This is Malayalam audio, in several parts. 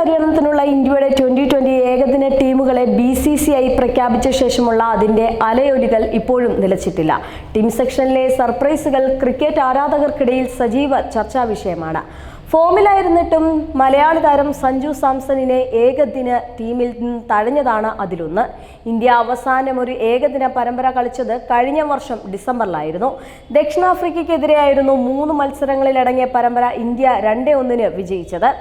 പര്യടനത്തിനുള്ള ഇന്ത്യയുടെ 2020 ഏകദിന ടീമുകളെ BCCI പ്രഖ്യാപിച്ച ശേഷമുള്ള അതിന്റെ അലയൊലികൾ ഇപ്പോഴും നിലച്ചിട്ടില്ല. ടീം സെക്ഷനിലെ സർപ്രൈസുകൾ ക്രിക്കറ്റ് ആരാധകർക്കിടയിൽ സജീവ ചർച്ചാ വിഷയമാണ്. ഫോമിലായിരുന്നിട്ടും മലയാളി താരം സഞ്ജു സാംസണിനെ ഏകദിന ടീമിൽ നിന്ന് തഴഞ്ഞതാണ് അതിലൊന്ന്. ഇന്ത്യ അവസാനം ഒരു ഏകദിന പരമ്പര കളിച്ചത് കഴിഞ്ഞ വർഷം ഡിസംബറിലായിരുന്നു. ദക്ഷിണാഫ്രിക്കയ്ക്കെതിരെയായിരുന്നു 3 മത്സരങ്ങളിലടങ്ങിയ പരമ്പര ഇന്ത്യ 2-1 വിജയിച്ചത്.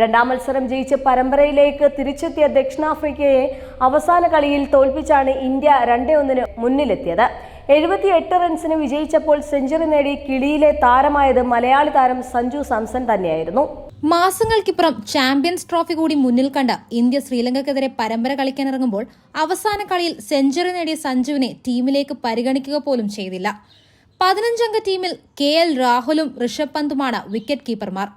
രണ്ടാം മത്സരം ജയിച്ച് പരമ്പരയിലേക്ക് തിരിച്ചെത്തിയ ദക്ഷിണാഫ്രിക്കയെ അവസാന കളിയിൽ തോൽപ്പിച്ചാണ് ഇന്ത്യ 2-1 മുന്നിലെത്തിയത്. 78 റൺസിന് വിജയിച്ചപ്പോൾ സെഞ്ചുറി നേടി കിളിയിലെ താരമായത് മലയാളി താരം സഞ്ജു സാംസൺ തന്നെയായിരുന്നു. മാസങ്ങൾക്കിപ്പുറം ചാമ്പ്യൻസ് ട്രോഫി കൂടി മുന്നിൽ കണ്ട് ഇന്ത്യ ശ്രീലങ്കയ്ക്കെതിരെ പരമ്പര കളിക്കാനിറങ്ങുമ്പോൾ അവസാന കളിയിൽ സെഞ്ചുറി നേടിയ സഞ്ജുവിനെ ടീമിലേക്ക് പരിഗണിക്കുക പോലും ചെയ്തില്ല. 15-അംഗ ടീമിൽ KL രാഹുലും ഋഷഭ് പന്തുമാണ് വിക്കറ്റ് കീപ്പർമാർ.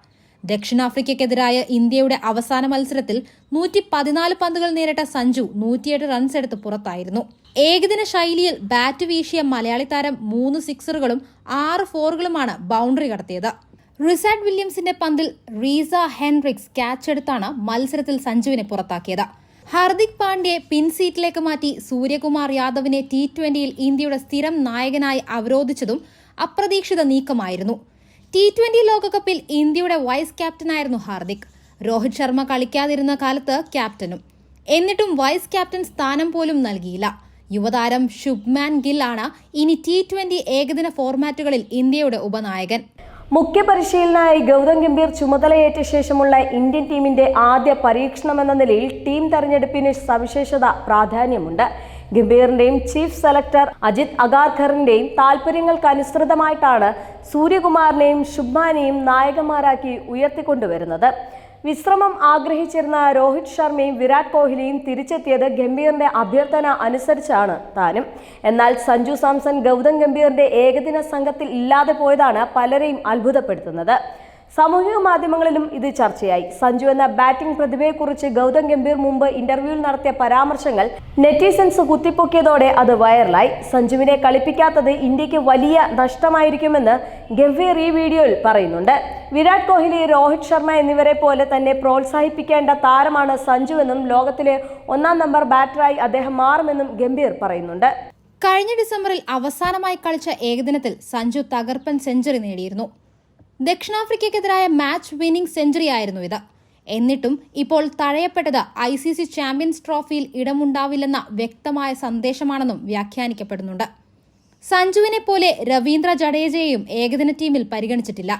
ദക്ഷിണാഫ്രിക്കയ്ക്കെതിരായ ഇന്ത്യയുടെ അവസാന മത്സരത്തിൽ 114 പന്തുകൾ നേരിട്ട സഞ്ജു 108 റൺസ് എടുത്ത് പുറത്തായിരുന്നു. ഏകദിന ശൈലിയിൽ ബാറ്റ് വീശിയ മലയാളി താരം 3 സിക്സറുകളും 6 ഫോറുകളുമാണ് ബൗണ്ടറി കടത്തിയത്. റിസാഡ് വില്യംസിന്റെ പന്തിൽ റീസ ഹെൻറിക്സ് ക്യാച്ച് എടുത്താണ് മത്സരത്തിൽ സഞ്ജുവിനെ പുറത്താക്കിയത്. ഹർദിക് പാണ്ഡ്യയെ പിൻസീറ്റിലേക്ക് മാറ്റി സൂര്യകുമാർ യാദവിനെ T20യിൽ ഇന്ത്യയുടെ സ്ഥിരം നായകനായി അവരോധിച്ചതും അപ്രതീക്ഷിത നീക്കമായിരുന്നു. T20 ലോകകപ്പിൽ ഇന്ത്യയുടെ വൈസ് ക്യാപ്റ്റനായിരുന്നു ഹാർദിക്. രോഹിത് ശർമ്മ കളിക്കാതിരുന്ന കാലത്ത് ക്യാപ്റ്റനും. എന്നിട്ടും വൈസ് ക്യാപ്റ്റൻ സ്ഥാനം പോലും നൽകിയില്ല. യുവതാരം ശുഭ്മാൻ ഗിൽ ആണ് ഇനി T20 ഏകദിന ഫോർമാറ്റുകളിൽ ഇന്ത്യയുടെ ഉപനായകൻ. മുഖ്യ പരിശീലകനായി ഗൗതം ഗംഭീർ ചുമതലയേറ്റ ശേഷമുള്ള ഇന്ത്യൻ ടീമിന്റെ ആദ്യ പരീക്ഷണമെന്ന നിലയിൽ ടീം തെരഞ്ഞെടുപ്പിന് സവിശേഷത പ്രാധാന്യമുണ്ട്. ഗംഭീറിന്റെയും ചീഫ് സെലക്ടർ അജിത് അഗാർക്കറിന്റെയും താൽപര്യങ്ങൾക്കനുസൃതമായിട്ടാണ് സൂര്യകുമാറിനെയും ശുഭ്മാനെയും നായകന്മാരാക്കി ഉയർത്തിക്കൊണ്ടുവരുന്നത്. വിശ്രമം ആഗ്രഹിച്ചിരുന്ന രോഹിത് ശർമ്മയും വിരാട് കോഹ്ലിയും തിരിച്ചെത്തിയത് ഗംഭീറിന്റെ അഭ്യർത്ഥന അനുസരിച്ചാണ് താനും. എന്നാൽ സഞ്ജു സാംസൺ ഗൗതം ഗംഭീറിന്റെ ഏകദിന സംഘത്തിൽ ഇല്ലാതെ പോയതാണ് പലരെയും അത്ഭുതപ്പെടുത്തുന്നത്. സാമൂഹിക മാധ്യമങ്ങളിലും ഇത് ചർച്ചയായി. സഞ്ജു എന്ന ബാറ്റിംഗ് പ്രതിഭയെക്കുറിച്ച് ഗൗതം ഗംഭീർ മുമ്പ് ഇന്റർവ്യൂവിൽ നടത്തിയ പരാമർശങ്ങൾ നെറ്റിസൻസ് കുത്തിപ്പൊക്കിയതോടെ അത് വൈറലായി. സഞ്ജുവിനെ കളിപ്പിക്കാത്തത് ഇന്ത്യക്ക് വലിയ നഷ്ടമായിരിക്കുമെന്ന് ഗംഭീർ ഈ വീഡിയോയിൽ പറയുന്നുണ്ട്. വിരാട് കോഹ്ലി, രോഹിത് ശർമ്മ എന്നിവരെ പോലെ തന്നെ പ്രോത്സാഹിപ്പിക്കേണ്ട താരമാണ് സഞ്ജുവെന്നും ലോകത്തിലെ 1-ാം നമ്പർ ബാറ്ററായി അദ്ദേഹം മാറുമെന്നും ഗംഭീർ പറയുന്നുണ്ട്. കഴിഞ്ഞ ഡിസംബറിൽ അവസാനമായി കളിച്ച ഏകദിനത്തിൽ സഞ്ജു തകർപ്പൻ സെഞ്ചുറി നേടിയിരുന്നു. ദക്ഷിണാഫ്രിക്കയ്ക്കെതിരായ മാച്ച് വിന്നിംഗ് സെഞ്ചുറിയായിരുന്നു ഇത്. എന്നിട്ടും ഇപ്പോൾ തഴയപ്പെട്ടത് ICC ചാമ്പ്യൻസ് ട്രോഫിയിൽ ഇടമുണ്ടാവില്ലെന്ന വ്യക്തമായ സന്ദേശമാണെന്നും വ്യാഖ്യാനിക്കപ്പെടുന്നുണ്ട്. സഞ്ജുവിനെ പോലെ രവീന്ദ്ര ജഡേജയെയും ഏകദിന ടീമിൽ പരിഗണിച്ചിട്ടില്ല.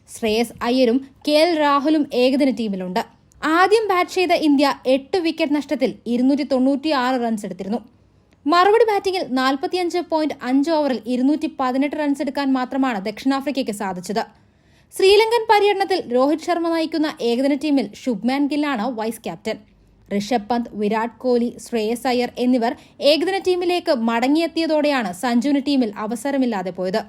ശ്രേയസ് അയ്യരും KL രാഹുലും ഏകദിന ടീമിലുണ്ട്. ആദ്യം ബാറ്റ് ചെയ്ത ഇന്ത്യ 8 വിക്കറ്റ് നഷ്ടത്തിൽ 296 റൺസ് എടുത്തിരുന്നു. മറുപടി ബാറ്റിംഗിൽ 45.5 ഓവറിൽ 218 റൺസ് എടുക്കാൻ മാത്രമാണ് ദക്ഷിണാഫ്രിക്കയ്ക്ക് സാധിച്ചത്. ശ്രീലങ്കൻ പര്യടനത്തിൽ രോഹിത് ശർമ്മ നയിക്കുന്ന ഏകദിന ടീമിൽ ശുഭ്മാൻ ഗില്ലാണ് വൈസ് ക്യാപ്റ്റൻ. ഋഷഭ് പന്ത്, വിരാട് കോഹ്ലി, ശ്രേയസ് അയ്യർ എന്നിവർ ഏകദിന ടീമിലേക്ക് മടങ്ങിയെത്തിയതോടെയാണ് സഞ്ജുവിന് ടീമിൽ അവസരമില്ലാതെ പോയത്.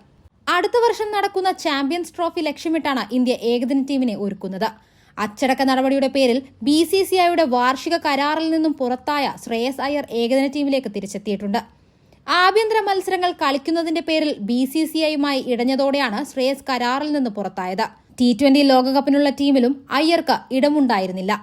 അടുത്ത വർഷം നടക്കുന്ന ചാമ്പ്യൻസ് ട്രോഫി ലക്ഷ്യമിട്ടാണ് ഇന്ത്യ ഏകദിന ടീമിനെ ഒരുക്കുന്നത്. അച്ചടക്ക നടപടിയുടെ പേരിൽ BCCIയുടെ വാർഷിക കരാറിൽ നിന്നും പുറത്തായ ശ്രേയസ് അയ്യർ ഏകദിന ടീമിലേക്ക് തിരിച്ചെത്തിയിട്ടുണ്ട്. ആഭ്യന്തര മത്സരങ്ങൾ കളിക്കുന്നതിന്റെ പേരിൽ BCCIയുമായി ഇടഞ്ഞതോടെയാണ് ശ്രേയസ് കരാറിൽ നിന്ന് പുറത്തായത്. T20 ലോകകപ്പിനുള്ള ടീമിലും അയ്യർക്ക് ഇടമുണ്ടായിരുന്നില്ല.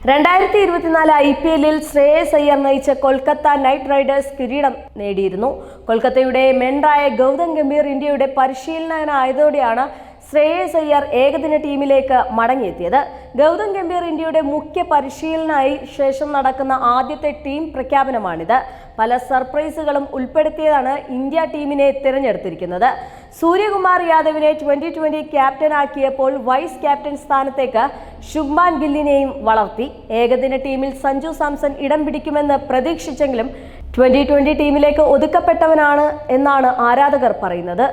2024 IPLൽ ശ്രേയസ് അയ്യർ നയിച്ച കൊൽക്കത്ത നൈറ്റ് റൈഡേഴ്സ് കിരീടം നേടിയിരുന്നു. കൊൽക്കത്തയുടെ മെൻഡറായ ഗൗതം ഗംഭീർ ഇന്ത്യയുടെ പരിശീലകനായതോടെയാണ് ശ്രേയസ് അയ്യർ ഏകദിന ടീമിലേക്ക് മടങ്ങിയെത്തിയത്. ഗൗതം ഗംഭീർ ഇന്ത്യയുടെ മുഖ്യ പരിശീലകനായി ശേഷം നടക്കുന്ന ആദ്യത്തെ ടീം പ്രഖ്യാപനമാണിത്. പല സർപ്രൈസുകളും ഉൾപ്പെടുത്തിയതാണ് ഇന്ത്യ ടീമിനെ തിരഞ്ഞെടുത്തിരിക്കുന്നത്. സൂര്യകുമാർ യാദവിനെ 2020 ക്യാപ്റ്റനാക്കിയപ്പോൾ വൈസ് ക്യാപ്റ്റൻ സ്ഥാനത്തേക്ക് ശുഭ്മാൻ ഗില്ലിനെയും വളർത്തി. ഏകദിന ടീമിൽ സഞ്ജു സാംസൺ ഇടം പിടിക്കുമെന്ന് പ്രതീക്ഷിച്ചെങ്കിലും 2020 ടീമിലേക്ക് ഒതുക്കപ്പെട്ടവനാണ് എന്നാണ് ആരാധകർ പറയുന്നത്.